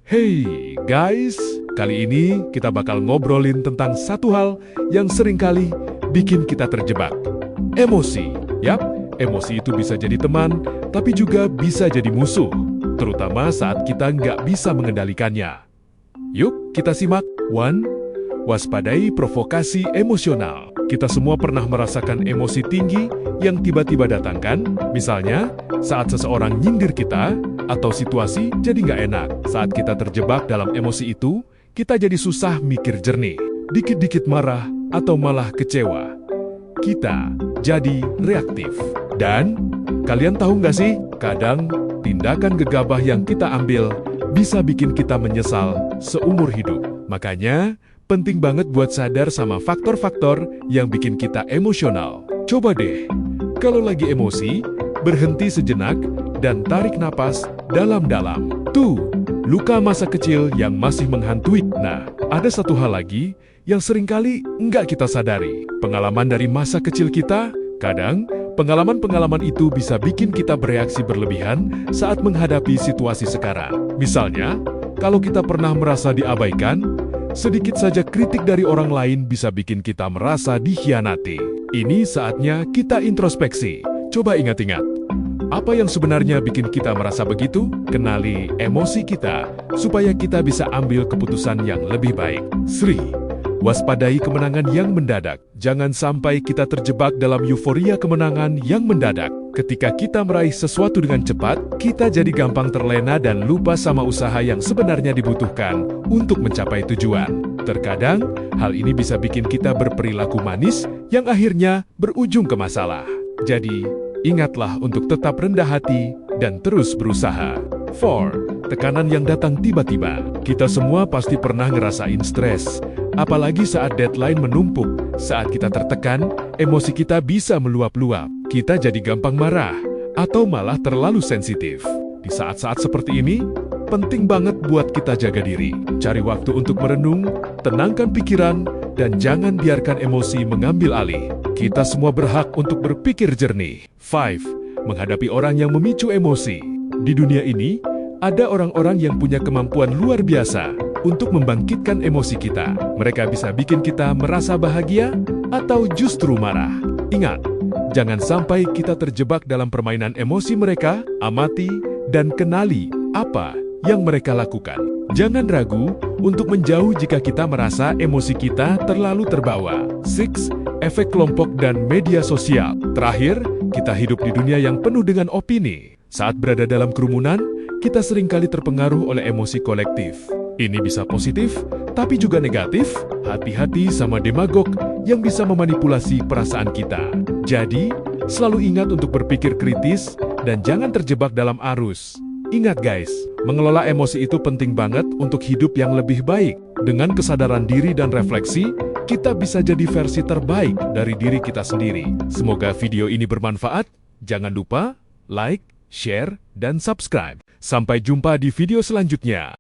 Hey guys, kali ini kita bakal ngobrolin tentang satu hal yang seringkali bikin kita terjebak. Emosi. Yap, emosi itu bisa jadi teman, tapi juga bisa jadi musuh. Terutama saat kita nggak bisa mengendalikannya. Yuk, kita simak. 1. Waspadai provokasi emosional. Kita semua pernah merasakan emosi tinggi yang tiba-tiba datang kan? Misalnya, saat seseorang nyindir kita, atau situasi jadi nggak enak. Saat kita terjebak dalam emosi itu, kita jadi susah mikir jernih, dikit-dikit marah, atau malah kecewa. Kita jadi reaktif. Dan, kalian tahu nggak sih, kadang tindakan gegabah yang kita ambil bisa bikin kita menyesal seumur hidup. Makanya, penting banget buat sadar sama faktor-faktor yang bikin kita emosional. Coba deh, kalau lagi emosi, berhenti sejenak dan tarik napas dalam-dalam. Tuh, luka masa kecil yang masih menghantui. Nah, ada satu hal lagi yang seringkali nggak kita sadari. Pengalaman dari masa kecil kita, kadang pengalaman-pengalaman itu bisa bikin kita bereaksi berlebihan saat menghadapi situasi sekarang. Misalnya, kalau kita pernah merasa diabaikan, sedikit saja kritik dari orang lain bisa bikin kita merasa dikhianati. Ini saatnya kita introspeksi. Coba ingat-ingat, apa yang sebenarnya bikin kita merasa begitu? Kenali emosi kita, supaya kita bisa ambil keputusan yang lebih baik. 3. Waspadai kemenangan yang mendadak. Jangan sampai kita terjebak dalam euforia kemenangan yang mendadak. Ketika kita meraih sesuatu dengan cepat, kita jadi gampang terlena dan lupa sama usaha yang sebenarnya dibutuhkan untuk mencapai tujuan. Terkadang, hal ini bisa bikin kita berperilaku manis yang akhirnya berujung ke masalah. Jadi, ingatlah untuk tetap rendah hati dan terus berusaha. 4. Tekanan yang datang tiba-tiba. Kita semua pasti pernah ngerasain stres. Apalagi saat deadline menumpuk. Saat kita tertekan, emosi kita bisa meluap-luap. Kita jadi gampang marah, atau malah terlalu sensitif. Di saat-saat seperti ini, penting banget buat kita jaga diri. Cari waktu untuk merenung, tenangkan pikiran, dan jangan biarkan emosi mengambil alih. Kita semua berhak untuk berpikir jernih. 5. Menghadapi orang yang memicu emosi. Di dunia ini, ada orang-orang yang punya kemampuan luar biasa untuk membangkitkan emosi kita. Mereka bisa bikin kita merasa bahagia atau justru marah. Ingat, jangan sampai kita terjebak dalam permainan emosi mereka. Amati dan kenali apa yang mereka lakukan. Jangan ragu untuk menjauh jika kita merasa emosi kita terlalu terbawa. 6. Efek kelompok dan media sosial. Terakhir, kita hidup di dunia yang penuh dengan opini. Saat berada dalam kerumunan, kita seringkali terpengaruh oleh emosi kolektif. Ini bisa positif, tapi juga negatif. Hati-hati sama demagog yang bisa memanipulasi perasaan kita. Jadi, selalu ingat untuk berpikir kritis dan jangan terjebak dalam arus. Ingat guys, mengelola emosi itu penting banget untuk hidup yang lebih baik. Dengan kesadaran diri dan refleksi, kita bisa jadi versi terbaik dari diri kita sendiri. Semoga video ini bermanfaat. Jangan lupa like, share, dan subscribe. Sampai jumpa di video selanjutnya.